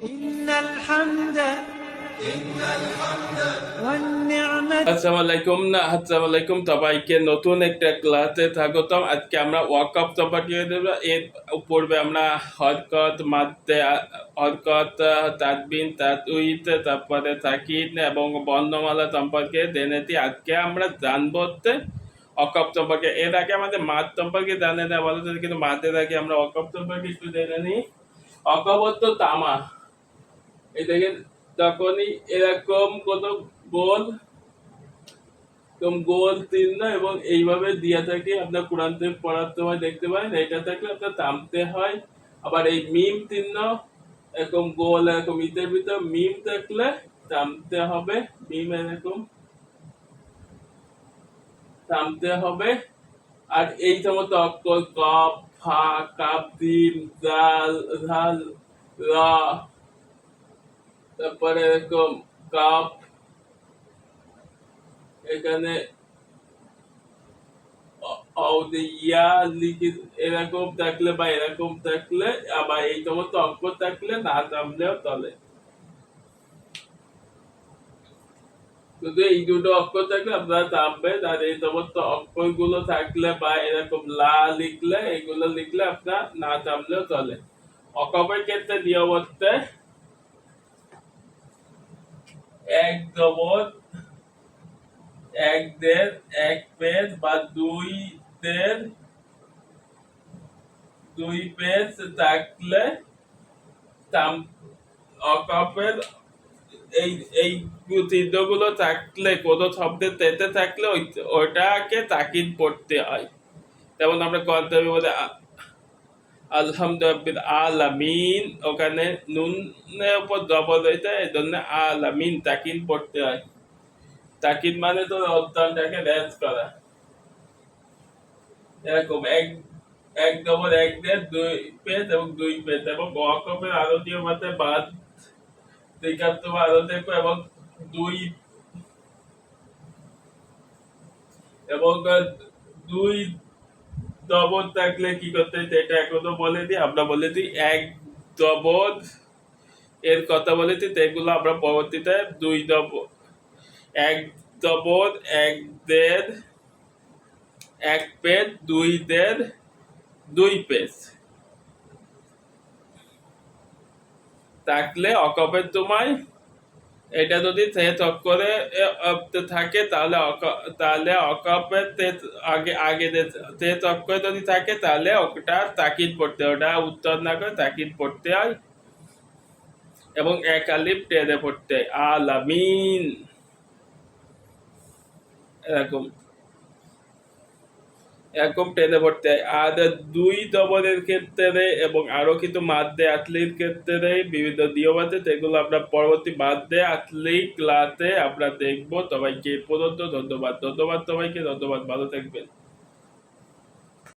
إن الحمد والنعمة আসসালামু আলাইকুম সবাইকে নতুন একটা ক্লাসে স্বাগতম। আজকে আমরা ওয়াকফ সম্পর্কে দেব। এর পূর্বে আমরা হরকত মাদ্দে হরকত তাদবিন তাতউইদ তারপরে তাকিদ এবং বর্ণমালা সম্পর্কে জেনেছি। আজকে আমরা জানবো ওয়াকফ সম্পর্কে। এর আগে আমাদের মাদ সম্পর্কে জানে না বলা যায়, কিন্তু মাদের আগে আমরা ওয়াকফ সম্পর্কে একটু জেনে নিই। ওয়াকফ হচ্ছে তামা। এই দেখেন, যখনই এরকম কোনো গোল গোল চিহ্ন এবং এইভাবে দিয়া থাকে, আপনার কোরআন থেকে পড়ার সময় দেখতে পারেন। এটা থাকলে আপনার থামতে হয়। আবার এই মিম চিহ্ন এরকম গোল এরকম ইটের ভিতর মিম থাকলে থামতে হবে। মিম এরকম থামতে হবে। আর এই সমস্ত অক্ষর কফ ফা কাপ জিম জাল ঝাল রা, তারপরে এরকম কাপ, এখানে ইয়া লিখে এরকম থাকলে বা এরকম থাকলে, আবার এই সমস্ত অক্ষর থাকলে না থামলেও চলে। শুধু এই দুটো অক্ষর থাকলে আপনারা থামবেন। আর এই সমস্ত অক্ষর গুলো থাকলে বা এরকম লা লিখলে, এগুলো লিখলে আপনার না থামলেও চলে। অকপের ক্ষেত্রে নিয়ম হচ্ছে এক জবর এক দেড় এক পেজ বা দুই পেজ থাকলে অকপের এই এই চিহ্নগুলো থাকলে, কোনো শব্দের তেতে থাকলে ওটাকে তাকিদ পড়তে হয়। যেমন আমরা কর্তব্য বলে আলহামদুলিল্লাহ আলামিন, ওখানে নুনের উপর জবর রয়েছে, এই জন্য আলামিন তাকিদ পড়তে হয়। তাকিদ মানে তো অধ্যয়নটাকে রেজ করা। এরকম এক জবর এক দেড় দুই পেজ এবং দুই পেজ। এবং ওয়াকফের আরো নিয়ম আছে বাদ আরো দেখো, এবং দুই এবং দুই জবর থাকলে কি করতে হয় এটা এখনো বলে দিই। আমরা বলে দিই এক জবর এর কথা বলেছি, এগুলো আমরা পরবর্তীতে দুই জবর এক জবর এক দেড় এক পেজ দুই দেড় দুই পেজ থাকলে অকপের তোমায় এটা যদি শেষ অক্ষরে থাকে তাহলে অকপের আগে আগে শেষ অক্ষরে যদি থাকে তাহলে ওটা তাকিদ পড়তে হয়, ওটা উত্তর না করে তাকিদ পড়তে হয়। এবং এক আলিফ টেনে পড়তে হয় আলামিন, এরকম এরকম টেনে পড়তে হয়। আর দুই জবরের ক্ষেত্রে এবং আরো কিছু মাদ্দে আসলির ক্ষেত্রে বিভিন্ন নিয়ম আছে, সেগুলো আমরা পরবর্তী মাদ্দে আসলি ক্লাসে আমরা দেখবো। সবাইকে পর্যন্ত ধন্যবাদ। সবাইকে ধন্যবাদ। ভালো থাকবেন।